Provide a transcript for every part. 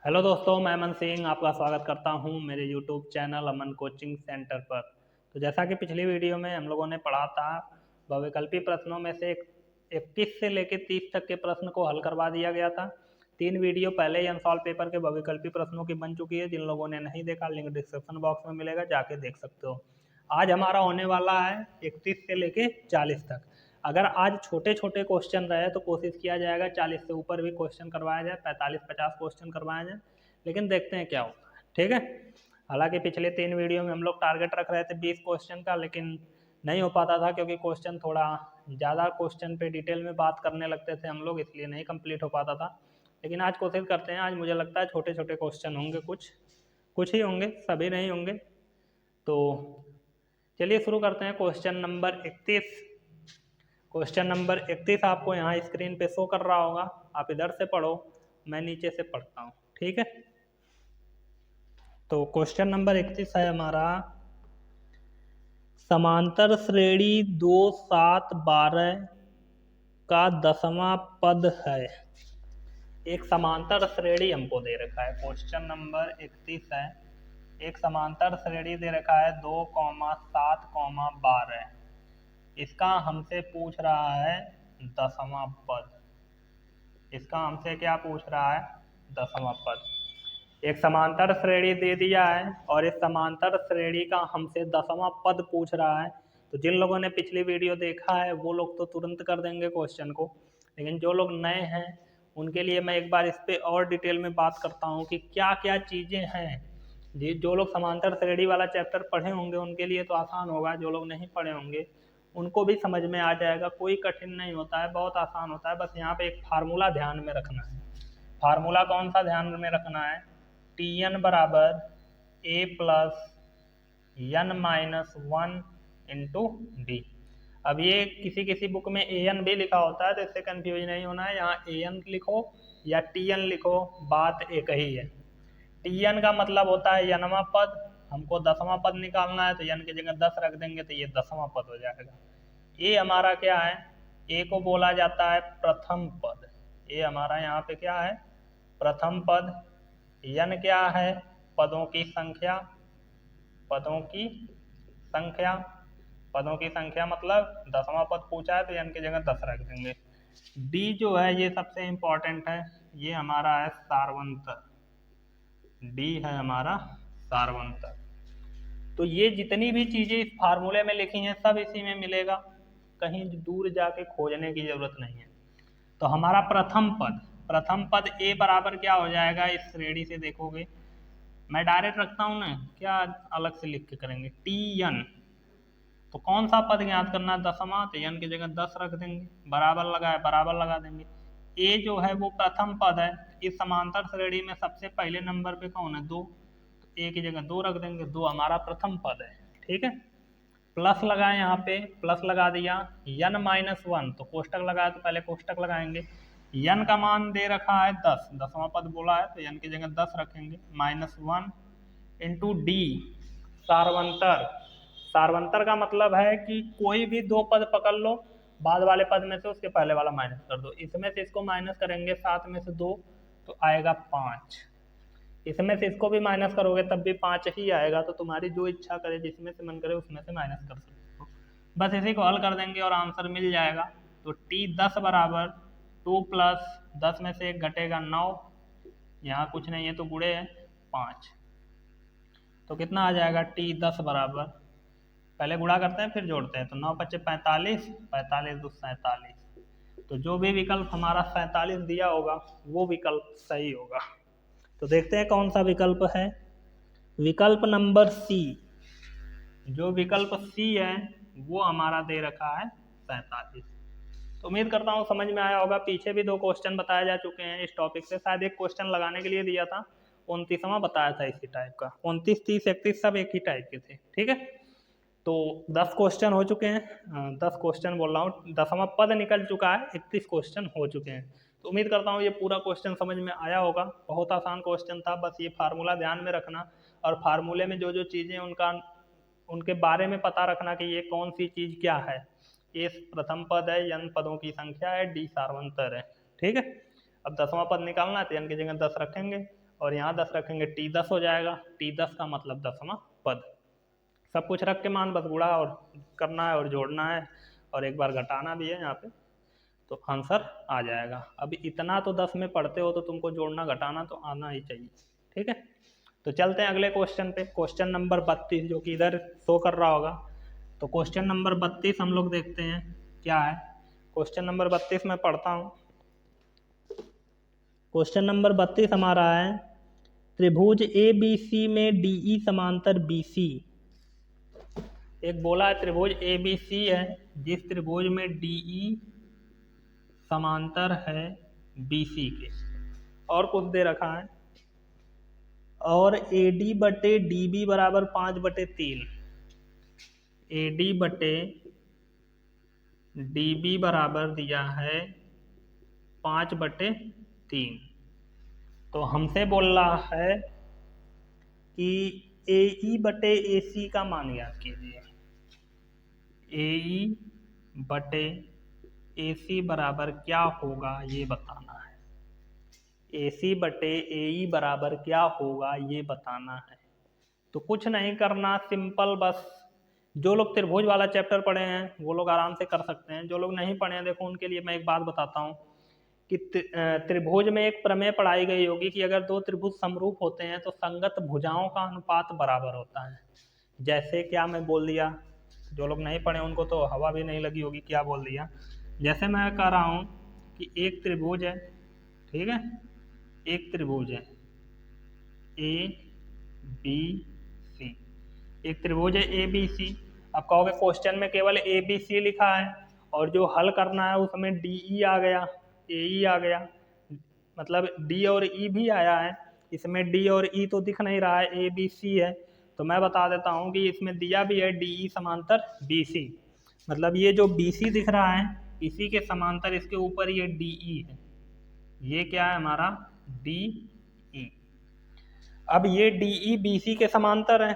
Hello दोस्तों, मैं अमन सिंह आपका स्वागत करता हूं मेरे यूट्यूब चैनल अमन कोचिंग सेंटर पर। तो जैसा कि पिछली वीडियो में हम लोगों ने पढ़ा था, बहुविकल्पी प्रश्नों में से 21 से लेकर 30 तक के प्रश्न को हल करवा दिया गया था। 3 वीडियो पहले ही अनसॉल्व पेपर के बहुविकल्पी प्रश्नों की बन चुकी है। जिन लोगों ने नहीं देखा, लिंक डिस्क्रिप्शन बॉक्स में मिलेगा, जाके देख सकते हो। आज हमारा होने वाला है 31 से लेके 40 तक। अगर आज छोटे छोटे क्वेश्चन रहे तो कोशिश किया जाएगा 40 से ऊपर भी क्वेश्चन करवाया जाए, 45-50 क्वेश्चन करवाया जाए, लेकिन देखते हैं क्या होता है। ठीक है। हालांकि पिछले 3 वीडियो में हम लोग टारगेट रख रहे थे 20 क्वेश्चन का, लेकिन नहीं हो पाता था क्योंकि क्वेश्चन थोड़ा ज़्यादा क्वेश्चन पे डिटेल में बात करने लगते थे हम लोग, इसलिए नहीं कंप्लीट हो पाता था। लेकिन आज कोशिश करते हैं। आज मुझे लगता है छोटे छोटे क्वेश्चन होंगे, कुछ कुछ ही होंगे, सभी नहीं होंगे। तो चलिए शुरू करते हैं। Question number 31। क्वेश्चन नंबर 31 आपको यहाँ स्क्रीन पे शो कर रहा होगा। आप इधर से पढ़ो, मैं नीचे से पढ़ता हूँ। ठीक है। तो क्वेश्चन नंबर 31 है हमारा, समांतर श्रेणी 2 7 12 का 10वां पद है। एक समांतर श्रेणी हमको दे रखा है। क्वेश्चन नंबर 31 है, एक समांतर श्रेणी दे रखा है 2, 7, 12। इसका हमसे पूछ रहा है 10वां पद। इसका हमसे क्या पूछ रहा है? 10वां पद। एक समांतर श्रेणी दे दिया है और इस समांतर श्रेणी का हमसे 10वां पद पूछ रहा है। तो जिन लोगों ने पिछली वीडियो देखा है वो लोग तो तुरंत कर देंगे क्वेश्चन को, लेकिन जो लोग नए हैं उनके लिए मैं एक बार इस पर और डिटेल में बात करता हूँ कि क्या क्या चीज़ें हैं। जी, जो लोग समांतर श्रेणी वाला चैप्टर पढ़े होंगे उनके लिए तो आसान होगा, जो लोग नहीं पढ़े होंगे उनको भी समझ में आ जाएगा। कोई कठिन नहीं होता है, बहुत आसान होता है। बस यहाँ पे एक फार्मूला ध्यान में रखना है। फार्मूला कौन सा ध्यान में रखना है? Tn बराबर a plus n minus 1 into D. अब ये किसी किसी बुक में an भी लिखा होता है, तो इससे कंफ्यूज नहीं होना है। यहाँ an लिखो या Tn लिखो, बात एक ही है। Tn का मतलब होता है nवां पद। हमको 10वां पद निकालना है, तो n की जगह 10 रख देंगे तो ये 10वां पद हो जाएगा। ए हमारा क्या है? ए को बोला जाता है प्रथम पद। ए हमारा यहाँ पे क्या है? प्रथम पद। n क्या है? पदों की संख्या। पदों की संख्या। पदों की संख्या मतलब 10वां पद पूछा है तो n की जगह 10 रख देंगे। डी जो है ये सबसे इंपॉर्टेंट है, ये हमारा है सारवंतर। डी है हमारा सारवंतर। तो ये जितनी भी चीजें इस फार्मूले में लिखी हैं सब इसी में मिलेगा, कहीं दूर जाके खोजने की जरूरत नहीं है। तो हमारा प्रथम पद ए बराबर क्या हो जाएगा? इस श्रेणी से देखोगे, मैं डायरेक्ट रखता हूं ना, क्या अलग से लिख के करेंगे? Tn। तो कौन सा पद ज्ञात करना है? 10वां। तो n की जगह 10 रख देंगे, बराबर लगाए बराबर लगा देंगे। ए जो है वो प्रथम पद है। इस समांतर श्रेणी में सबसे पहले नंबर पे कौन है? 2। तो ए की जगह 2 रख देंगे, 2 हमारा प्रथम पद है। ठीक है। प्लस लगाए, यहाँ पे प्लस लगा दिया। n माइनस 1, तो कोष्टक लगाया तो पहले कोष्टक लगाएंगे। n का मान दे रखा है 10, 10वां पद बोला है तो n की जगह 10 रखेंगे, माइनस 1 इंटू डी सारवंतर। सारवंतर का मतलब है कि कोई भी 2 पद पकड़ लो, बाद वाले पद में से उसके पहले वाला माइनस कर दो। इसमें से इसको माइनस करेंगे, 7 में से 2 तो आएगा 5। इसमें से इसको भी माइनस करोगे तब भी 5 ही आएगा। तो तुम्हारी जो इच्छा करे, जिसमें से मन करे उसमें से माइनस कर सकते हो। बस इसी को हल कर देंगे और आंसर मिल जाएगा। तो T10 बराबर 2 प्लस 10 में से 1 घटेगा 9, यहाँ कुछ नहीं है तो गुणे है 5। तो कितना आ जाएगा? T10 बराबर, पहले गुणा करते हैं फिर जोड़ते हैं, तो 9 × 5 = 45, 45 × 2 = 47। तो जो भी विकल्प हमारा 47 दिया होगा वो विकल्प सही होगा। तो देखते हैं कौन सा विकल्प है। विकल्प नंबर सी। जो विकल्प सी है वो हमारा दे रखा है 47। तो उम्मीद करता हूँ समझ में आया होगा। पीछे भी 2 क्वेश्चन बताए जा चुके हैं इस टॉपिक से, शायद एक क्वेश्चन लगाने के लिए दिया था, 29वां बताया था इसी टाइप का। 29, 30, 31 सब एक ही टाइप के थे। ठीक है। तो 10 क्वेश्चन हो चुके हैं, 10 क्वेश्चन बोल रहा हूँ, 10वां पद निकल चुका है, 31 क्वेश्चन हो चुके हैं। तो उम्मीद करता हूँ ये पूरा क्वेश्चन समझ में आया होगा। बहुत आसान क्वेश्चन था, बस ये फार्मूला ध्यान में रखना और फार्मूले में जो जो चीज़ें उनके बारे में पता रखना कि ये कौन सी चीज़ क्या है। ए प्रथम पद है, n पदों की संख्या है, डी सारवंतर है। ठीक है। अब 10वां पद निकालना है तो n की जगह 10 रखेंगे और यहाँ 10 रखेंगे T10 हो जाएगा। T10 का मतलब 10वां पद। सब कुछ रख के मान बस गुणा और करना है और जोड़ना है और एक बार घटाना भी है यहाँ पे, तो आंसर आ जाएगा। अब इतना तो 10 में पढ़ते हो तो तुमको जोड़ना घटाना तो आना ही चाहिए। ठीक है, तो चलते हैं अगले क्वेश्चन पे। क्वेश्चन नंबर 32 जो कि इधर शो कर रहा होगा। तो क्वेश्चन नंबर 32 हम लोग देखते हैं क्या है। क्वेश्चन नंबर 32 मैं पढ़ता हूँ। क्वेश्चन नंबर 32 हमारा है, त्रिभुज ABC में DE समांतर BC। एक बोला है त्रिभुज ABC है, जिस त्रिभुज में DE समांतर है BC के, और कुछ दे रखा है, और AD बटे DB बराबर 5/3। AD बटे DB बराबर दिया है 5/3। तो हमसे बोल रहा है कि AE बटे AC का मान ज्ञात कीजिए। AE बटे AC बराबर क्या होगा ये बताना है। AC बटे AE बराबर क्या होगा ये बताना है। तो कुछ नहीं करना, सिंपल बस जो लोग त्रिभुज वाला चैप्टर पढ़े हैं वो लोग आराम से कर सकते हैं। जो लोग नहीं पढ़े हैं, देखो उनके लिए मैं एक बात बताता हूँ कि त्रिभुज में एक प्रमेय पढ़ाई गई होगी कि अगर दो त्रिभुज समरूप होते हैं तो संगत भुजाओं का अनुपात बराबर होता है। जैसे क्या मैं बोल दिया, जो लोग नहीं पढ़े उनको तो हवा भी नहीं लगी होगी क्या बोल दिया। जैसे मैं कह रहा हूँ कि एक त्रिभुज है, ठीक है, एक त्रिभुज है ABC, एक त्रिभुज है ABC। अब कहोगे क्वेश्चन में केवल ABC लिखा है और जो हल करना है उसमें DE आ गया, AE आ गया, मतलब D और E भी आया है। इसमें D और E तो दिख नहीं रहा है, ABC है। तो मैं बता देता हूँ कि इसमें दिया भी है DE समांतर BC, मतलब ये जो BC दिख रहा है इसी के समांतर इसके ऊपर ये DE है। ये क्या है हमारा DE। अब ये DE BC के समांतर है,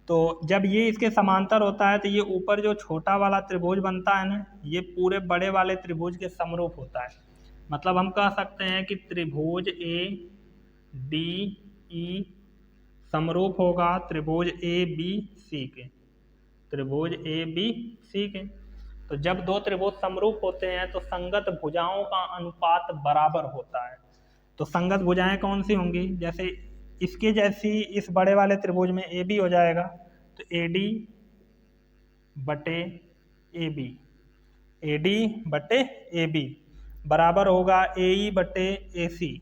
तो जब ये इसके समांतर होता है तो ये ऊपर जो छोटा वाला त्रिभुज बनता है ना, ये पूरे बड़े वाले त्रिभुज के समरूप होता है। मतलब हम कह सकते हैं कि त्रिभुज ADE समरूप होगा त्रिभुज ABC के, त्रिभुज ABC के। तो जब दो त्रिभुज समरूप होते हैं तो संगत भुजाओं का अनुपात बराबर होता है। तो संगत भुजाएं कौन सी होंगी, जैसे इसके जैसी इस बड़े वाले त्रिभुज में AB हो जाएगा, तो AD बटे AB, AD बटे AB बराबर होगा AE बटे AC,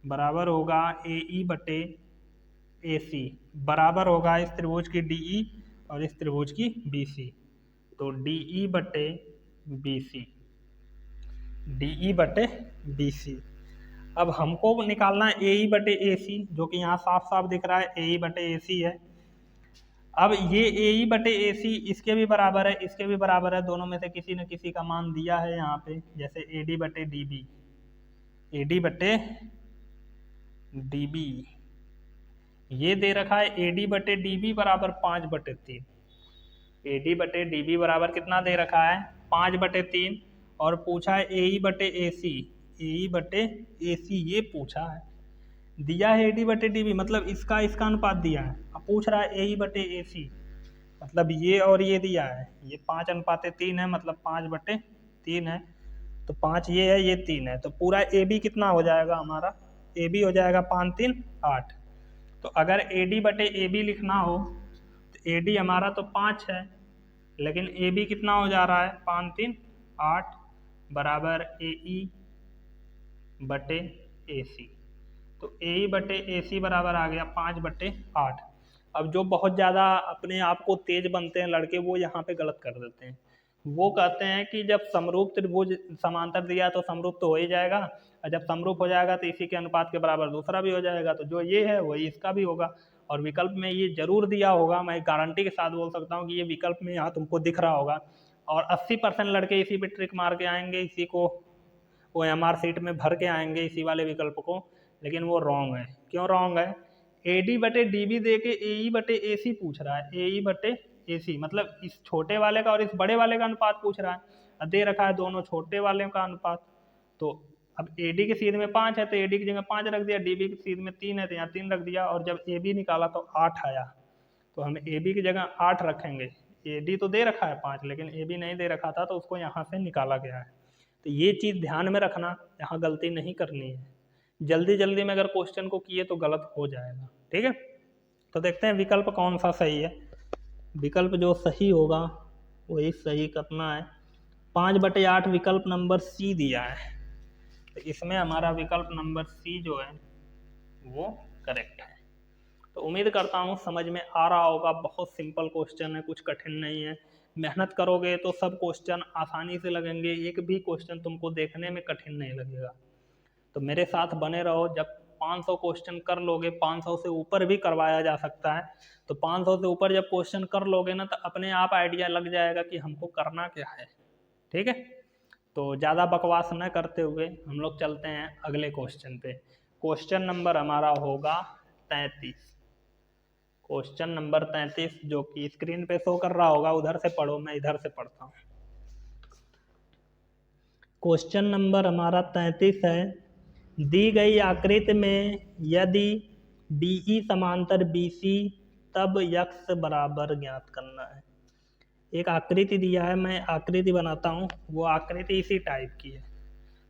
बराबर होगा AE बटे AC, बराबर होगा इस त्रिभुज की DE और इस त्रिभुज की BC। तो DE बटे BC, DE बटे BC। अब हमको निकालना है AE बटे AC, जो कि यहाँ साफ साफ दिख रहा है AE बटे AC है। अब ये AE बटे AC इसके भी बराबर है, इसके भी बराबर है, दोनों में से किसी न किसी का मान दिया है यहाँ पे। जैसे AD बटे DB, AD बटे DB ये दे रखा है AD बटे DB बराबर 5/3। AD बटे DB बराबर कितना दे रखा है 5/3, और पूछा है AE बटे AC, AE बटे AC ये पूछा है, दिया है AD बटे DB मतलब इसका अनुपात दिया है। अब पूछ रहा है AE बटे AC, मतलब ये और ये दिया है, ये 5:3 है, मतलब 5/3 है। तो 5 ये है, ये 3 है, तो पूरा AB कितना हो जाएगा हमारा, AB हो जाएगा 5 3 8। तो अगर AD बटे AB लिखना हो तो AD हमारा तो 5 है, लेकिन AB कितना हो जा रहा है 5 3 8 बराबर AE बटे AC। तो AE बटे AC बराबर आ गया 5/8। अब जो बहुत ज़्यादा अपने आप को तेज बनते हैं लड़के, वो यहाँ पे गलत कर देते हैं। वो कहते हैं कि जब समरूप त्रिभुज समांतर दिया तो समरूप तो हो ही जाएगा, और जब समरूप हो जाएगा तो इसी के अनुपात के बराबर दूसरा भी हो जाएगा, तो जो ये है वही इसका भी होगा। और विकल्प में ये जरूर दिया होगा, मैं गारंटी के साथ बोल सकता हूँ कि ये विकल्प में यहाँ तुमको दिख रहा होगा। और 80% लड़के इसी पे ट्रिक मार के आएंगे, इसी को वो MR सीट में भर के आएंगे इसी वाले विकल्प को, लेकिन वो रॉन्ग है। क्यों रॉन्ग है, AD बटे DB दे के AE बटे AC पूछ रहा है, AE बटे AC मतलब इस छोटे वाले का और इस बड़े वाले का अनुपात पूछ रहा है, दे रखा है दोनों छोटे वाले का अनुपात। तो अब AD की सीध में 5 है तो AD की जगह 5 रख दिया, DB की सीध में 3 है तो यहाँ 3 रख दिया, और जब AB निकाला तो 8 आया, तो हम AB की जगह 8 रखेंगे। AD तो दे रखा है 5, लेकिन AB नहीं दे रखा था तो उसको यहाँ से निकाला गया है। तो ये चीज़ ध्यान में रखना, यहाँ गलती नहीं करनी है। जल्दी जल्दी में अगर क्वेश्चन को किए तो गलत हो जाएगा, ठीक है। तो देखते हैं विकल्प कौन सा सही है। विकल्प जो सही होगा वही सही करना है। 5/8 विकल्प नंबर सी दिया है, तो इसमें हमारा विकल्प नंबर सी जो है वो करेक्ट है। तो उम्मीद करता हूँ समझ में आ रहा होगा। बहुत सिंपल क्वेश्चन है, कुछ कठिन नहीं है। मेहनत करोगे तो सब क्वेश्चन आसानी से लगेंगे, एक भी क्वेश्चन तुमको देखने में कठिन नहीं लगेगा। तो मेरे साथ बने रहो। जब 500 क्वेश्चन कर लोगे, 500 से ऊपर भी करवाया जा सकता है, तो 500 से ऊपर जब क्वेश्चन कर लोगे ना, तो अपने आप आइडिया लग जाएगा कि हमको करना क्या है, ठीक है। तो ज़्यादा बकवास न करते हुए हम लोग चलते हैं अगले क्वेश्चन पे। क्वेश्चन नंबर हमारा होगा 33। क्वेश्चन नंबर 33 जो कि स्क्रीन पे शो कर रहा होगा, उधर से पढ़ो, मैं इधर से पढ़ता हूँ। क्वेश्चन नंबर हमारा 33 है। दी गई आकृति में यदि DE समांतर BC तब x बराबर ज्ञात करना है। एक आकृति दिया है, मैं आकृति बनाता हूँ। वो आकृति इसी टाइप की है,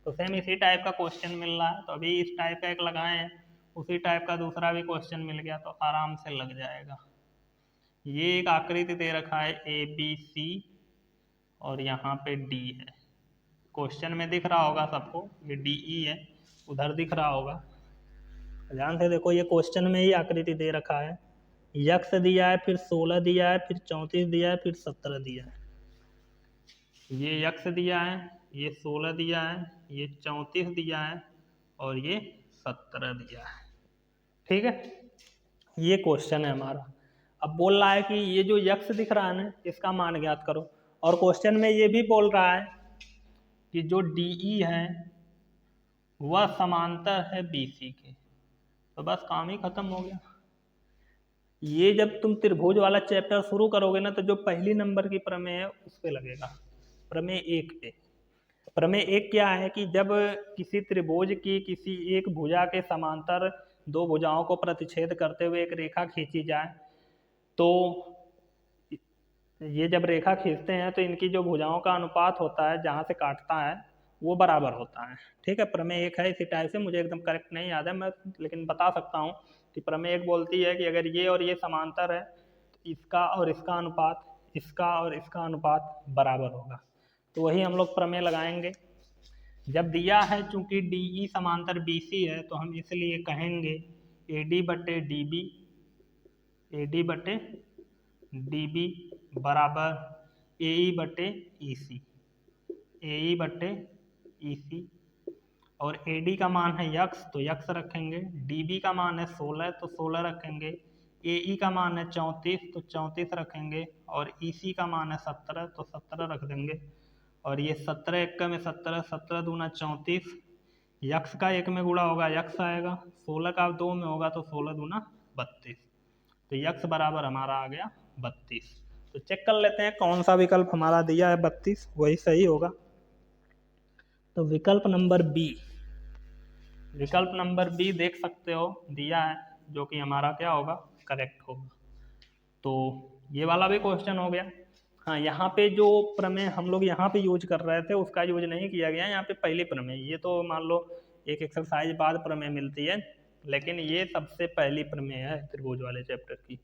तो सेम इसी टाइप का क्वेश्चन मिल रहा है। तो अभी इस टाइप का एक लगाए हैं, उसी टाइप का दूसरा भी क्वेश्चन मिल गया तो आराम से लग जाएगा। ये एक आकृति दे रखा है ABC और यहाँ पे D है। क्वेश्चन में दिख रहा होगा सबको, ये DE है, उधर दिख रहा होगा। ध्यान से देखो, ये क्वेश्चन में ही आकृति दे रखा है। x दिया है, फिर 16 दिया है, फिर 34 दिया है, फिर 17 दिया है। ये x दिया है, ये 16 दिया है, ये 34 दिया है और ये 17 दिया है, ठीक है। ये क्वेश्चन है हमारा। अब बोल रहा है कि ये जो x दिख रहा है ना, इसका मान ज्ञात करो। और क्वेश्चन में ये भी बोल रहा है कि जो DE है वह समांतर है BC के। तो बस काम ही खत्म हो गया। ये जब तुम त्रिभुज वाला चैप्टर शुरू करोगे ना, तो जो पहली नंबर की प्रमेय है उस पे लगेगा, प्रमेय 1 पे। प्रमेय 1 क्या है कि जब किसी त्रिभुज की किसी एक भुजा के समांतर दो भुजाओं को प्रतिच्छेद करते हुए एक रेखा खींची जाए, तो ये जब रेखा खींचते हैं तो इनकी जो भुजाओं का अनुपात होता है, जहाँ से काटता है, वो बराबर होता है, ठीक है। प्रमेय 1 है इसी टाइप से, मुझे एकदम करेक्ट नहीं याद है मैं, लेकिन बता सकता हूँ कि प्रमेय 1 बोलती है कि अगर ये और ये समांतर है तो इसका और इसका अनुपात, इसका और इसका अनुपात बराबर होगा। तो वही हम लोग प्रमेय लगाएंगे। जब दिया है चूंकि DE समांतर BC है, तो हम इसलिए कहेंगे AD/DB, AD/DB बराबर AE/EC, AE/EC। और AD का मान है x, तो x रखेंगे। DB का मान है 16, तो 16 रखेंगे। AE का मान है 34, तो 34 रखेंगे। और EC का मान है 17, तो 17 रख देंगे। और ये 17 1 में 17, 17 दूना 34, x का 1 में गुणा होगा x आएगा, 16 का 2 में होगा तो 16 दूना 32। तो x बराबर हमारा आ गया 32। तो चेक कर लेते हैं कौन सा विकल्प हमारा दिया है 32, वही सही होगा। तो विकल्प नंबर बी, विकल्प नंबर बी देख सकते हो दिया है, जो कि हमारा क्या होगा, करेक्ट होगा। तो ये वाला भी क्वेश्चन हो गया। हाँ, यहाँ पे जो प्रमेय हम लोग यहाँ पे यूज कर रहे थे उसका यूज नहीं किया गया। यहाँ पे पहली प्रमेय, ये तो मान लो एक एक्सरसाइज बाद प्रमेय मिलती है, लेकिन ये सबसे पहली प्रमेय है त्रिभुज वाले चैप्टर की।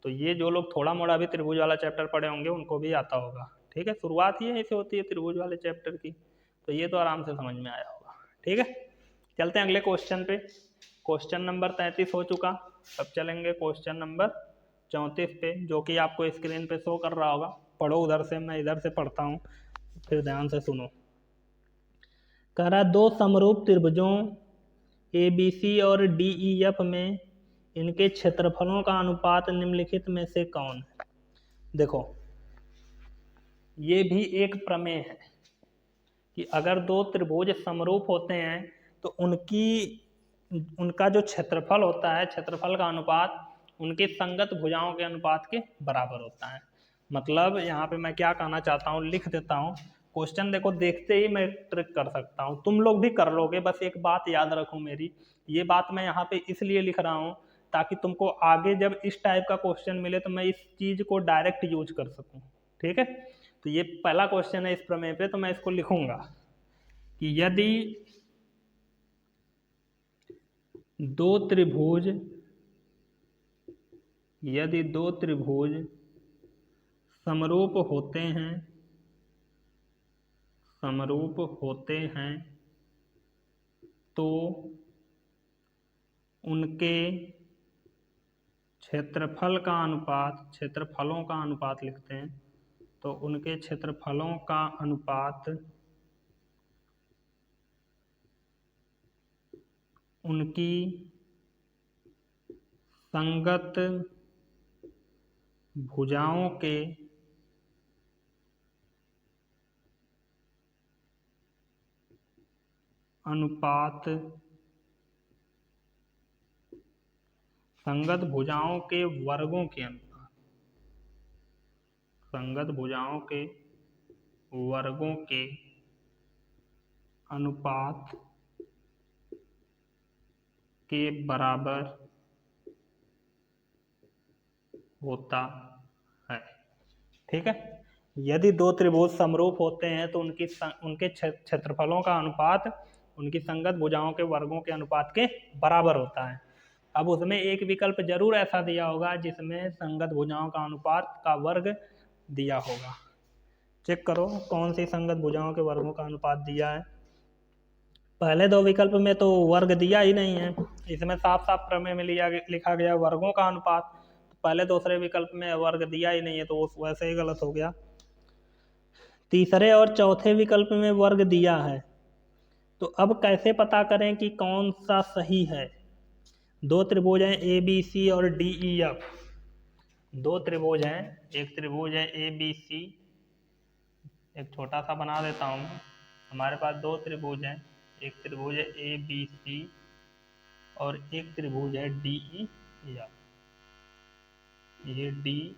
तो ये जो लोग थोड़ा मोड़ा भी त्रिभुज वाला चैप्टर पढ़े होंगे उनको भी आता होगा, ठीक है। शुरुआत ही ऐसे होती है त्रिभुज वाले चैप्टर की, तो ये तो आराम से समझ में आया होगा, ठीक है। चलते हैं अगले क्वेश्चन पे। क्वेश्चन नंबर 33 हो चुका। अब चलेंगे क्वेश्चन नंबर 34 पे, जो कि आपको स्क्रीन पे शो कर रहा होगा। पढ़ो उधर से, मैं इधर से पढ़ता हूँ, फिर ध्यान से सुनो। कह रहा दो समरूप त्रिभुजों ABC और DEF में इनके क्षेत्रफलों का अनुपात निम्नलिखित में से कौन है। देखो, ये भी एक प्रमेय है कि अगर दो त्रिभुज समरूप होते हैं तो उनका जो क्षेत्रफल होता है, क्षेत्रफल का अनुपात उनकी संगत भुजाओं के अनुपात के बराबर होता है। मतलब यहाँ पे मैं क्या कहना चाहता हूँ, लिख देता हूँ। क्वेश्चन देखो देखते ही मैं ट्रिक कर सकता हूँ, तुम लोग भी कर लोगे। बस एक बात याद रखो मेरी, ये बात मैं यहाँ पे इसलिए लिख रहा हूँ ताकि तुमको आगे जब इस टाइप का क्वेश्चन मिले तो मैं इस चीज को डायरेक्ट यूज कर सकूँ। ठीक है, तो ये पहला क्वेश्चन है इस प्रमेय पे, तो मैं इसको लिखूंगा कि यदि दो त्रिभुज समरूप होते हैं तो उनके क्षेत्रफलों का अनुपात लिखते हैं, तो उनके क्षेत्रफलों का अनुपात उनकी संगत भुजाओं के अनुपात संगत भुजाओं के वर्गों के अनुपात संगत भुजाओं के वर्गों के अनुपात के बराबर होता है। ठीक है, यदि दो त्रिभुज समरूप होते हैं तो उनके क्षेत्रफलों का अनुपात उनकी संगत भुजाओं के वर्गों के अनुपात के बराबर होता है। अब उसमें एक विकल्प जरूर ऐसा दिया होगा जिसमें संगत भुजाओं का अनुपात का वर्ग दिया होगा। चेक करो कौन सी संगत भुजाओं के वर्गों का अनुपात दिया है। पहले दो विकल्प में तो वर्ग दिया ही नहीं है, इसमें साफ साफ प्रमेय में लिखा गया वर्गों का अनुपात। पहले दूसरे विकल्प में वर्ग दिया ही नहीं है तो वैसे ही गलत हो गया। तीसरे और चौथे विकल्प में वर्ग दिया है, तो अब कैसे पता करें कि कौन सा सही है। दो त्रिभुज हैं ए बी सी और डी ई एफ। दो त्रिभुज हैं, एक त्रिभुज है ए बी सी, एक छोटा सा बना देता हूँ। हमारे पास दो त्रिभुज हैं, एक त्रिभुज है ए बी सी और एक त्रिभुज है डी ई एफ। ये डी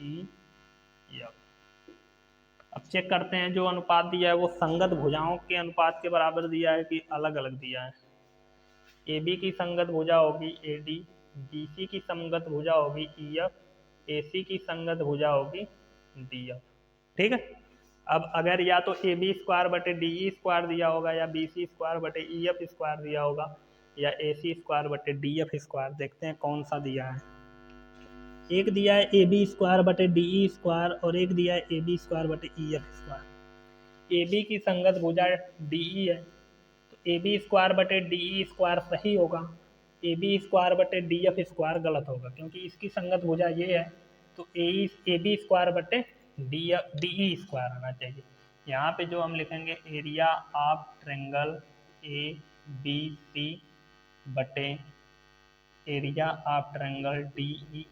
ई एफ। अब चेक करते हैं जो अनुपात दिया है वो संगत भुजाओं के अनुपात के बराबर दिया है कि अलग अलग दिया है। ए बी की संगत भुजा होगी ए डी, बी सी की संगत भुजा होगी ई एफ, ए सी की संगत भुजा होगी डी एफ। ठीक है, अब अगर या तो ए बी स्क्वायर बटे डी ई स्क्वायर दिया होगा या बी सी स्क्वायर बटे ई एफ स्क्वायर दिया होगा या ए सी स्क्वायर बटे डी एफ स्क्वायर, देखते हैं कौन सा दिया है। एक दिया है ए बी स्क्वायर बटे डी ई स्क्वायर और एक दिया है ए बी स्क्वायर बटे E F square. A B की संगत भुजा डी ई है तो ए बी स्क्वायर बटे डी ई स्क्वायर सही होगा, ए बी स्क्वायर बटे डी एफ स्क्वायर गलत होगा क्योंकि इसकी संगत भुजा ये है। तो ए बी स्क्वायर बटे डी ई स्क्वायर आना चाहिए। यहाँ पे जो हम लिखेंगे area of triangle A B C बटे area of triangle D E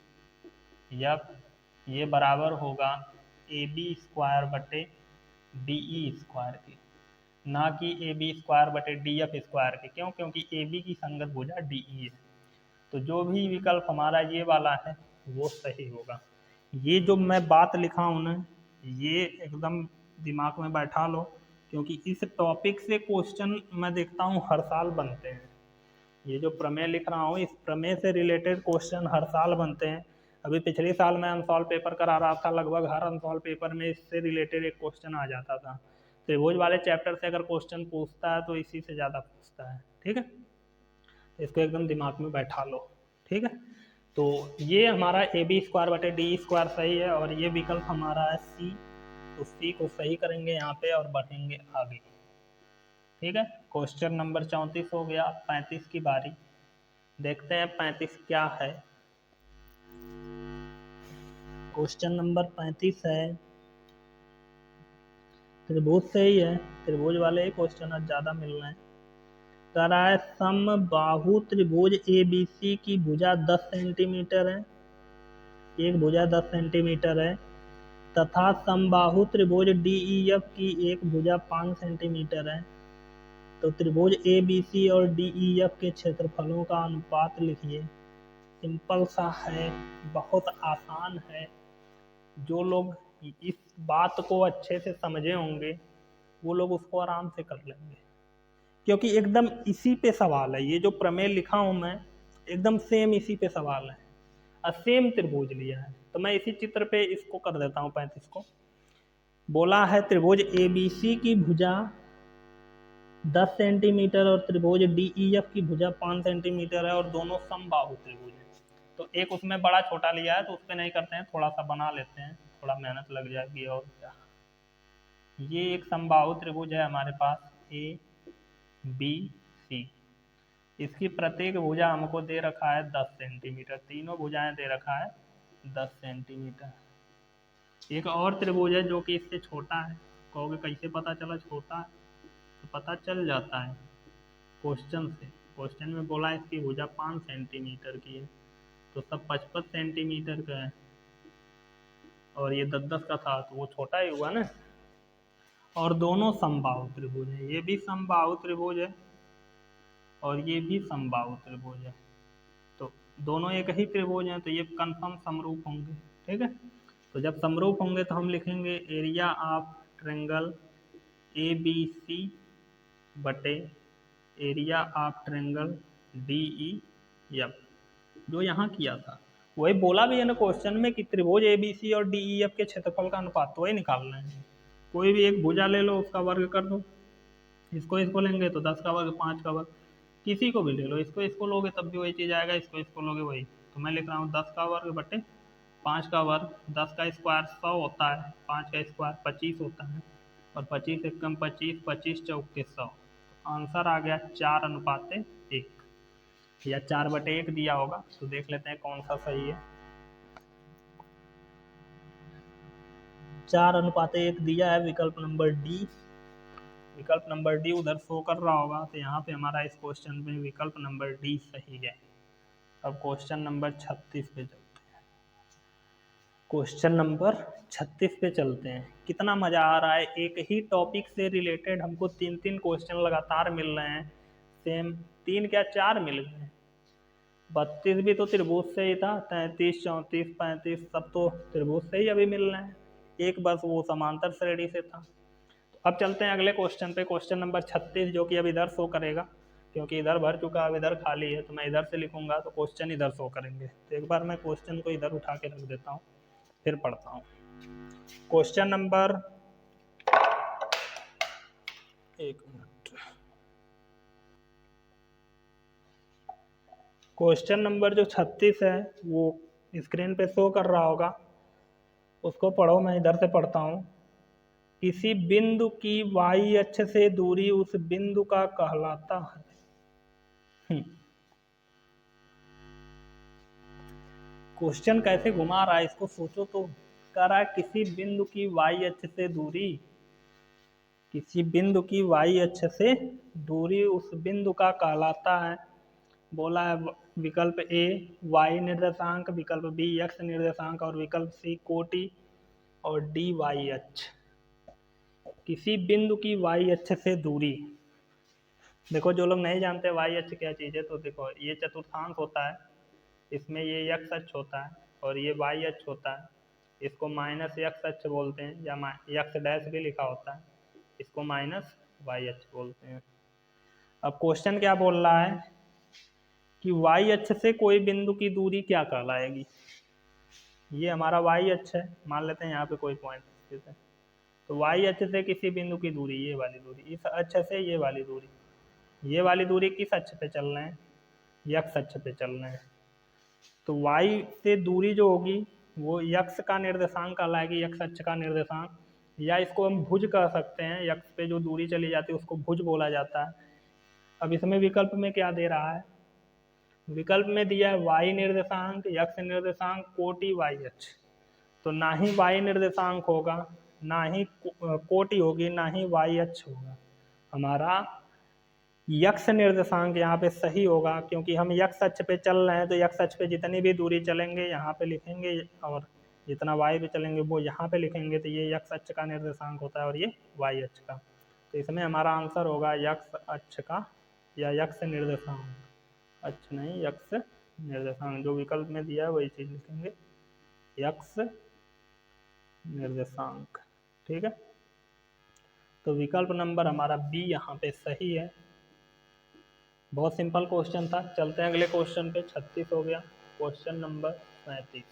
F, ये बराबर होगा ए बी स्क्वायर बटे डी ई स्क्वायर के, ना कि ए बी स्क्वायर बटे डी एफ स्क्वायर के। क्यों? क्योंकि ए बी की संगत भुजा डी ई है। तो जो भी विकल्प हमारा ये वाला है वो सही होगा। ये जो मैं बात लिखा हूँ ना, ये एकदम दिमाग में बैठा लो क्योंकि इस टॉपिक से क्वेश्चन मैं देखता हूँ हर साल बनते हैं। ये जो प्रमेय लिख रहा हूँ इस प्रमेय से रिलेटेड क्वेश्चन हर साल बनते हैं। अभी पिछले साल मैं अनसॉल्व पेपर करा रहा था, लगभग हर अनसॉल्व पेपर में इससे रिलेटेड एक क्वेश्चन आ जाता था। त्रिभुज वाले चैप्टर से अगर क्वेश्चन पूछता है तो इसी से ज़्यादा पूछता है। ठीक है, इसको एकदम दिमाग में बैठा लो। ठीक है, तो ये हमारा ए बी स्क्वायर बटे डी स्क्वायर सही है और ये विकल्प हमारा है सी, तो सी को सही करेंगे यहाँ पे और बढ़ेंगे आगे। ठीक है, क्वेश्चन नंबर 34 हो गया। 35 की बारी, देखते हैं 35 क्या है। क्वेश्चन नंबर 35 है, त्रिभुज से ही है, त्रिभुज वाले ही क्वेश्चन आज ज़्यादा मिल रहे हैं। कह रहा है समबाहु त्रिभुज ए बी सी की भुजा 10 सेंटीमीटर है, एक भुजा 10 सेंटीमीटर है, तथा समबाहु त्रिभुज डी ई एफ की एक भुजा 5 सेंटीमीटर है। तो त्रिभुज ए बी सी और डी ई एफ के क्षेत्रफलों का अनुपात लिखिए। सिंपल सा है, बहुत आसान है। जो लोग इस बात को अच्छे से समझे होंगे वो लोग उसको आराम से कर लेंगे, क्योंकि एकदम इसी पे सवाल है। ये जो प्रमेय लिखा हूं मैं, एकदम सेम इसी पे सवाल है और सेम त्रिभुज लिया है। तो मैं इसी चित्र पे इसको कर देता हूँ 35 को। बोला है त्रिभुज ABC की भुजा 10 सेंटीमीटर और त्रिभुज DEF की भुजा 5 सेंटीमीटर है और दोनों समबाहु त्रिभुज है। तो एक उसमें बड़ा छोटा लिया है तो उस पर नहीं करते हैं, थोड़ा सा बना लेते हैं, थोड़ा मेहनत लग जाएगी और क्या। ये एक समबाहु त्रिभुज है हमारे पास ABC। इसकी प्रत्येक भुजा हमको दे रखा है 10 सेंटीमीटर, तीनों भुजाएं दे रखा है 10 सेंटीमीटर। एक और त्रिभुज है जो कि इससे छोटा है। कहोगे कैसे पता चला छोटा है? तो पता चल जाता है क्वेश्चन से। क्वेश्चन में बोला इसकी भुजा 5 सेंटीमीटर की है, तो सब 55 सेंटीमीटर का है और ये 10-10 का था, तो वो छोटा ही हुआ ना। और दोनों समबाहु त्रिभुज है, ये भी समबाहु त्रिभुज है और ये भी समबाहु त्रिभुज है। तो दोनों एक ही त्रिभुज हैं, तो ये कंफर्म समरूप होंगे। ठीक है, तो जब समरूप होंगे तो हम लिखेंगे एरिया ऑफ ट्रायंगल ABC बटे एरिया ऑफ ट्रायंगल DEF, जो यहाँ किया था। वही बोला भी है ना क्वेश्चन में कि त्रिभुज ABC और DEF के क्षेत्रफल का अनुपात, तो वही निकालना है। कोई भी एक भुजा ले लो, उसका वर्ग कर दो, इसको लेंगे तो 10 का वर्ग 5 का वर्ग, किसी को भी ले लो, इसको लोगे तब भी वही चीज़ आएगा, इसको लोगे वही। तो मैं लिख रहा हूँ 10 का वर्ग बटे 5 का वर्ग। 10 का स्क्वायर 100 होता है, 5 का स्क्वायर 25 होता है और 25 एक कम 25, 25 चौके 100। आंसर आ गया 4:1 या 4/1 दिया होगा, तो देख लेते हैं कौन सा सही है। 4:1 दिया है विकल्प नंबर डी। विकल्प नंबर डी उधर शो कर रहा होगा, तो यहाँ पे हमारा इस क्वेश्चन में विकल्प नंबर डी सही है। अब क्वेश्चन नंबर 36 पे चलते हैं। क्वेश्चन नंबर 36 पे चलते हैं। कितना मजा आ रहा है, एक ही टॉपिक से रिलेटेड हमको 3-3 क्वेश्चन लगातार मिल रहे हैं। सेम 3 क्या 4 मिल गए। 32 भी तो त्रिभुज से ही था, 33, 34, 35 सब तो त्रिभुज से ही अभी मिल रहे हैं। एक बस वो समांतर श्रेणी से था। तो अब चलते हैं अगले क्वेश्चन पे, क्वेश्चन नंबर 36, जो कि अब इधर शो करेगा, क्योंकि इधर भर चुका, अब इधर खाली है, तो मैं इधर से लिखूंगा तो क्वेश्चन इधर शो करेंगे। तो एक बार मैं क्वेश्चन को इधर उठा के रख देता हूँ, फिर पढ़ता हूँ। क्वेश्चन नंबर, एक मिनट, क्वेश्चन नंबर जो 36 है वो स्क्रीन पे शो कर रहा होगा, उसको पढ़ो, मैं इधर से पढ़ता हूँ। किसी बिंदु की y अक्ष से दूरी उस बिंदु का कहलाता है। क्वेश्चन कैसे घुमा रहा है, इसको सोचो तो। कह रहा है किसी बिंदु की y अक्ष से दूरी, किसी बिंदु की y अक्ष से दूरी उस बिंदु का कहलाता है। बोला है विकल्प ए y निर्देशांक, विकल्प बी x निर्देशांक और विकल्प सी कोटि और डी y अक्ष। किसी बिंदु की y अक्ष से दूरी, देखो जो लोग नहीं जानते y अक्ष क्या चीज़ है, तो देखो ये चतुर्थांश होता है, इसमें ये x अक्ष होता है और ये y अक्ष होता है। इसको माइनस x अक्ष बोलते हैं, या x डैश भी लिखा होता है, इसको माइनस y अक्ष बोलते हैं। अब क्वेश्चन क्या बोल रहा है कि y अक्ष से कोई बिंदु की दूरी क्या कहलाएगी। ये हमारा y अक्ष है, मान लेते हैं यहाँ पे कोई पॉइंट स्थित है, तो y अक्ष से किसी बिंदु की दूरी, ये वाली दूरी, इस अक्ष से ये वाली दूरी, ये वाली दूरी किस अक्ष पे चल रहे हैं, x अक्ष पे चल रहे हैं। तो y से दूरी जो होगी वो x का निर्देशांक कहलाएगी, x अक्ष का निर्देशांक, या इसको हम भुज कह सकते हैं। x पे जो दूरी चली जाती है उसको भुज बोला जाता है। अब इसमें विकल्प में क्या दे रहा है, विकल्प में दिया है y निर्देशांक, x निर्देशांक, कोटि y अक्ष। तो ना ही y निर्देशांक होगा, ना ही कोटि होगी, ना ही y अक्ष होगा। हमारा x निर्देशांक यहाँ पे सही होगा, क्योंकि हम x अक्ष पे चल रहे हैं, तो x अक्ष पे जितनी भी दूरी चलेंगे यहाँ पे लिखेंगे और जितना y पे चलेंगे वो यहाँ पे लिखेंगे। तो ये x अक्ष का निर्देशांक होता है और ये y अक्ष का। तो इसमें हमारा आंसर होगा x अक्ष का, या x निर्देशांक, अक्ष नहीं x निर्देशांक, जो विकल्प में दिया है वही चीज़ लिखेंगे, x निर्देशांक। ठीक है, तो विकल्प नंबर हमारा बी यहाँ पे सही है। बहुत सिंपल क्वेश्चन था। चलते हैं अगले क्वेश्चन पे। 36 हो गया। क्वेश्चन नंबर 37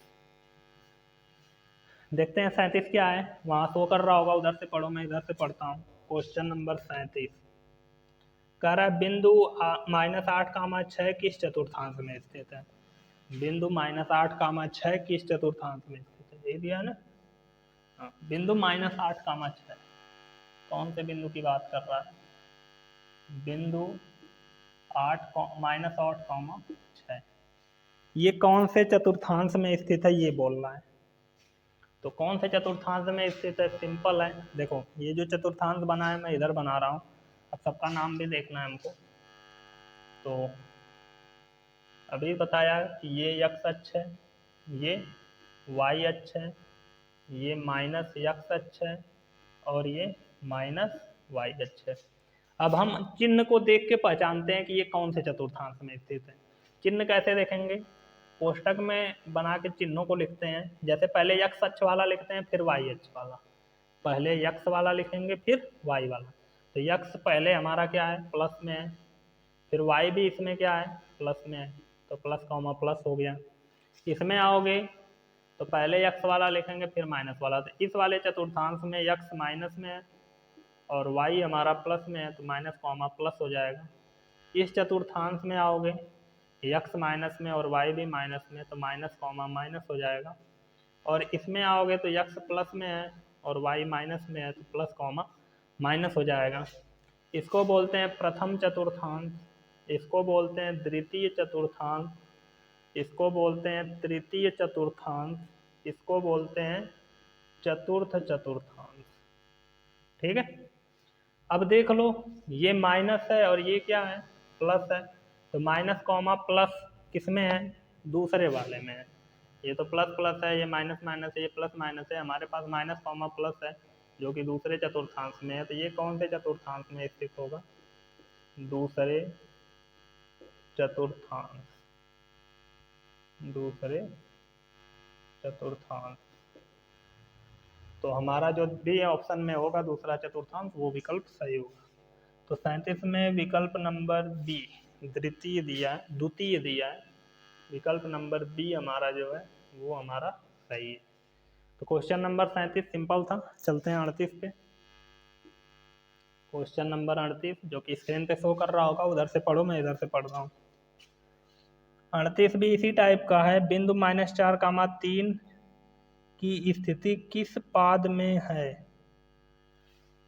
देखते हैं 37 क्या है। वहां शो कर रहा होगा, उधर से पढ़ो, मैं इधर से पढ़ता हूँ। क्वेश्चन नंबर 37 कह रहा है बिंदु -8, 6 किस चतुर्थांश में स्थित है। बिंदु -8, 6 किस चतुर्थांश में स्थित है, यही दिया है ना। हाँ, बिंदु -8, 6 कौन से बिंदु की बात कर रहा है। बिंदु -8, 6 ये कौन से चतुर्थांश में स्थित है, ये बोल रहा है। तो कौन से चतुर्थांश में स्थित है, सिंपल है। देखो ये जो चतुर्थांश बना है, मैं इधर बना रहा हूँ। अब सबका नाम भी देखना है हमको। तो अभी बताया कि ये x अक्ष है, ये y अक्ष है, ये -x अक्ष है और ये -y अक्ष है। अब हम चिन्ह को देख के पहचानते हैं कि ये कौन से चतुर्थांश में स्थित है। चिन्ह कैसे देखेंगे, कोष्टक में बना के चिन्हों को लिखते हैं। जैसे पहले x अक्ष वाला लिखते हैं, फिर y अक्ष वाला। पहले x वाला लिखेंगे, फिर y वाला। तो x पहले हमारा क्या है, प्लस में है, फिर y भी इसमें क्या है, प्लस में है। तो प्लस कॉमा प्लस हो गया। इसमें आओगे तो पहले x वाला लिखेंगे, फिर माइनस वाला। तो इस वाले चतुर्थांश में x माइनस में है और y हमारा प्लस में है, तो माइनस कॉमा प्लस हो जाएगा। इस चतुर्थांश में आओगे, x माइनस में और y भी माइनस में, तो माइनस कॉमा माइनस हो जाएगा। और इसमें आओगे तो x प्लस में है और y माइनस में है, तो प्लस कॉमा माइनस हो जाएगा। इसको बोलते हैं प्रथम चतुर्थांश, इसको बोलते हैं द्वितीय चतुर्थांश, इसको बोलते हैं तृतीय चतुर्थांश, इसको बोलते हैं चतुर्थ चतुर्थांश। ठीक है। अब देख लो, ये माइनस है और ये क्या है, प्लस है। तो माइनस कॉमा प्लस किस में है, दूसरे वाले में है। ये तो प्लस प्लस है, ये माइनस माइनस है, ये प्लस माइनस है। हमारे पास माइनस कॉमा प्लस है जो कि दूसरे चतुर्थांश में है। तो ये कौन से चतुर्थांश में स्थित होगा, दूसरे चतुर्थांश, दूसरे चतुर्थांश। तो हमारा जो भी ऑप्शन में होगा दूसरा चतुर्थांश, वो विकल्प सही होगा। तो 37 में विकल्प नंबर बी द्वितीय दिया है, द्वितीय दिया है। विकल्प नंबर बी हमारा जो है वो हमारा सही है। तो क्वेश्चन नंबर 37 सिंपल था। चलते हैं 38 पे। क्वेश्चन नंबर 38 जो कि स्क्रीन पे शो कर रहा होगा, उधर से पढ़ो, मैं इधर से पढ़ रहा हूँ। 38 भी इसी टाइप का है। बिंदु -4, 3 की स्थिति किस पाद में है,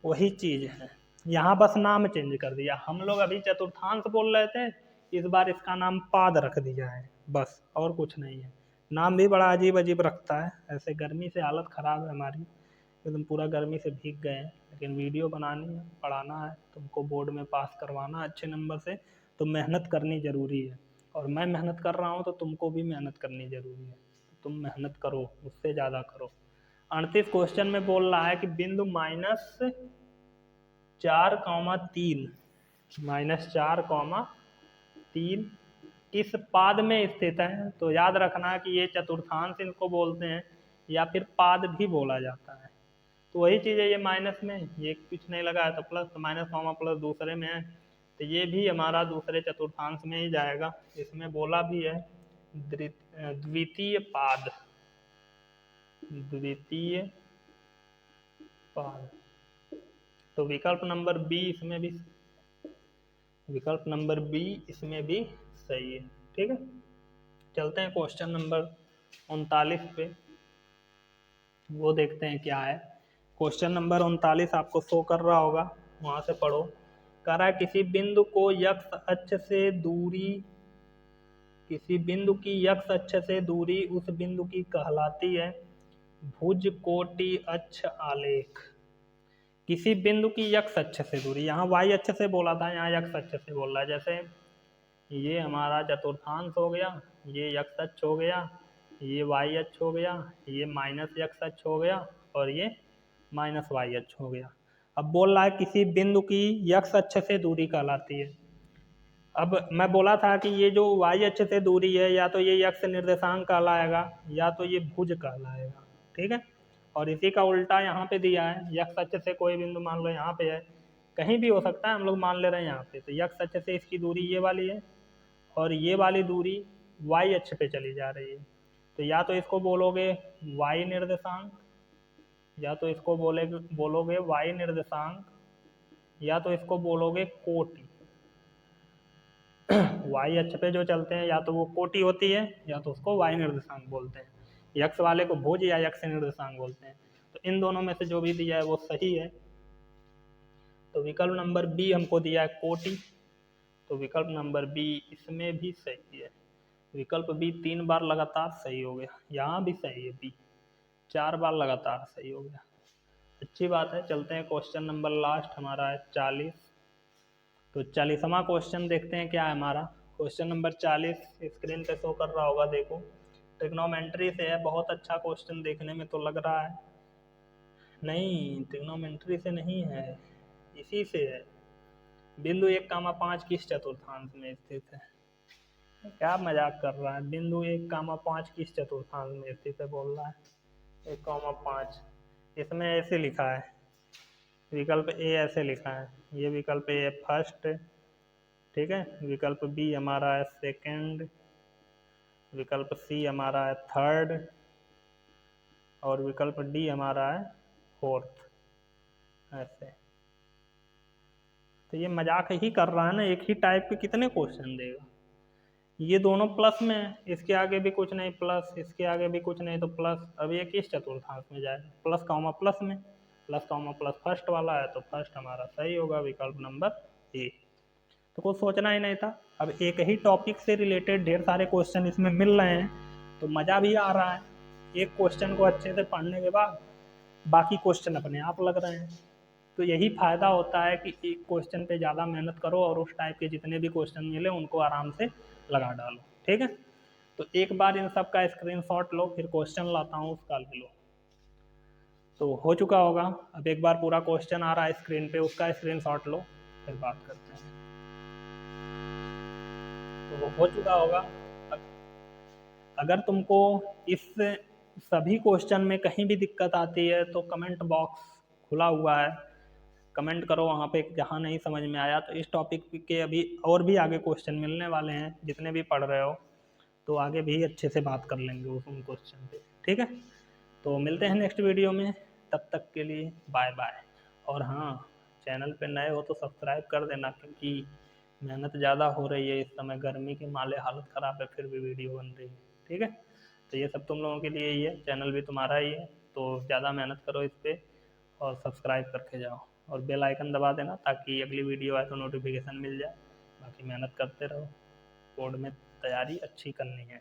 वही चीज है। यहाँ बस नाम चेंज कर दिया। हम लोग अभी चतुर्थांश बोल रहे थे, इस बार इसका नाम पाद रख दिया है, बस और कुछ नहीं है। नाम भी बड़ा अजीब अजीब रखता है। ऐसे गर्मी से हालत ख़राब है हमारी, एकदम पूरा गर्मी से भीग गए हैं। लेकिन वीडियो बनानी है, पढ़ाना है, तुमको बोर्ड में पास करवाना अच्छे नंबर से, तो मेहनत करनी ज़रूरी है। और मैं मेहनत कर रहा हूँ तो तुमको भी मेहनत करनी ज़रूरी है। तुम मेहनत करो, उससे ज़्यादा करो। 38 क्वेश्चन में बोल रहा है कि बिंदु -4, 3 -4, 3 किस पाद में स्थित है। तो याद रखना कि ये चतुर्थांश इनको बोलते हैं, या फिर पाद भी बोला जाता है। तो वही चीज़ है, ये माइनस में, ये कुछ नहीं लगा है तो प्लस, तो माइनस कॉमा प्लस दूसरे में है। तो ये भी हमारा दूसरे चतुर्थांश में ही जाएगा। इसमें बोला भी है द्वितीय पाद, द्वितीय पाद। तो विकल्प नंबर बी इसमें भी, विकल्प नंबर बी इसमें भी सही है। ठीक है। चलते हैं क्वेश्चन नंबर 39 पे, वो देखते हैं क्या है। क्वेश्चन नंबर 39 आपको शो कर रहा होगा, वहां से पढ़ो। कह रहा है किसी बिंदु को x अक्ष से दूरी, किसी बिंदु की x अक्ष से दूरी उस बिंदु की कहलाती है भुज कोटि अक्ष आलेख। किसी बिंदु की x अक्ष से दूरी, यहाँ y अक्ष से बोला था, यहाँ x अक्ष से बोल रहा है। जैसे ये हमारा चतुर्थांश हो गया, ये x अक्ष हो गया, ये y अक्ष हो गया, ये -x अक्ष हो गया और ये -y अक्ष हो गया। अब बोल रहा है किसी बिंदु की x अक्ष से दूरी कहलाती है। अब मैं बोला था कि ये जो y अक्ष से दूरी है, या तो ये x निर्देशांक कहलाएगा, या तो ये भुज कहलाएगा। ठीक है। और इसी का उल्टा यहाँ पे दिया है, यक्ष अक्ष से कोई बिंदु मान लो यहाँ पे है, कहीं भी हो सकता है, हम लोग मान ले रहे हैं यहाँ पे, तो यक्ष अक्ष से इसकी दूरी ये वाली है और ये वाली दूरी वाई अक्ष पे चली जा रही है। तो या तो इसको बोलोगे वाई निर्देशांक, या तो इसको बोलोगे वाई निर्देशांक, या तो इसको बोलोगे कोटि। वाई अक्ष पे जो चलते हैं या तो वो कोटि होती है या तो उसको वाई निर्देशांक बोलते हैं, यक्ष वाले को भुज या यक्ष निर्देशांक बोलते हैं। तो इन दोनों में से जो भी दिया है वो सही है। तो विकल्प नंबर बी हमको दिया है कोटि, तो विकल्प नंबर बी इसमें भी सही है। विकल्प बी 3 बार लगातार सही हो गया, यहाँ भी सही है बी, 4 बार लगातार सही हो गया। अच्छी बात है। चलते हैं क्वेश्चन नंबर लास्ट हमारा है 40। तो 40वां क्वेश्चन देखते हैं क्या है हमारा। क्वेश्चन नंबर 40 स्क्रीन पे शो कर रहा होगा, देखो। ट्रिग्नोमेट्री से है, बहुत अच्छा क्वेश्चन देखने में तो लग रहा है। नहीं, ट्रिग्नोमेट्री से नहीं है, इसी से है। बिंदु 1,5 किस चतुर्थांश में स्थित है? क्या मजाक कर रहा है, बिंदु 1,5 किस चतुर्थांश में स्थित है बोल रहा है। 1,5 इसमें ऐसे लिखा है, विकल्प ए ऐसे लिखा है, ये विकल्प ए है फर्स्ट, ठीक है। विकल्प बी हमारा है सेकंड, विकल्प सी हमारा है थर्ड, और विकल्प डी हमारा है फोर्थ, ऐसे। तो ये मजाक ही कर रहा है ना, एक ही टाइप के कितने क्वेश्चन देगा। ये दोनों प्लस में है, इसके आगे भी कुछ नहीं प्लस, इसके आगे भी कुछ नहीं तो प्लस। अब ये किस चतुर्थांश में जाएगा? प्लस कॉमा प्लस में, प्लस कॉमा प्लस फर्स्ट वाला है, तो फर्स्ट हमारा सही होगा, विकल्प नंबर ए। तो कुछ सोचना ही नहीं था। अब एक ही टॉपिक से रिलेटेड ढेर सारे क्वेश्चन इसमें मिल रहे हैं, तो मज़ा भी आ रहा है। एक क्वेश्चन को अच्छे से पढ़ने के बाद बाकी क्वेश्चन अपने आप लग रहे हैं। तो यही फ़ायदा होता है कि एक क्वेश्चन पे ज़्यादा मेहनत करो और उस टाइप के जितने भी क्वेश्चन मिले उनको आराम से लगा डालो, ठीक है। तो एक बार इन सब का स्क्रीनशॉट लो, फिर क्वेश्चन लाता हूँ उसका ले लो। तो हो चुका होगा। अब एक बार पूरा क्वेश्चन आ रहा है स्क्रीन पे, उसका स्क्रीनशॉट लो, फिर बात करते हैं। तो वो हो चुका होगा। अगर तुमको इस सभी क्वेश्चन में कहीं भी दिक्कत आती है तो कमेंट बॉक्स खुला हुआ है, कमेंट करो वहाँ पे जहाँ नहीं समझ में आया। तो इस टॉपिक के अभी और भी आगे क्वेश्चन मिलने वाले हैं, जितने भी पढ़ रहे हो तो आगे भी अच्छे से बात कर लेंगे उन क्वेश्चन पे, ठीक है। तो मिलते हैं नेक्स्ट वीडियो में, तब तक के लिए बाय बाय। और हाँ, चैनल पे नए हो तो सब्सक्राइब कर देना, क्योंकि मेहनत ज़्यादा हो रही है इस समय, गर्मी के माले हालत ख़राब है, फिर भी वीडियो बन रही है, ठीक है। तो ये सब तुम लोगों के लिए ही है, चैनल भी तुम्हारा ही है, तो ज़्यादा मेहनत करो इस पर और सब्सक्राइब करके जाओ और बेल आइकन दबा देना ताकि अगली वीडियो आए तो नोटिफिकेशन मिल जाए। बाकी मेहनत करते रहो, बोर्ड में तैयारी अच्छी करनी है।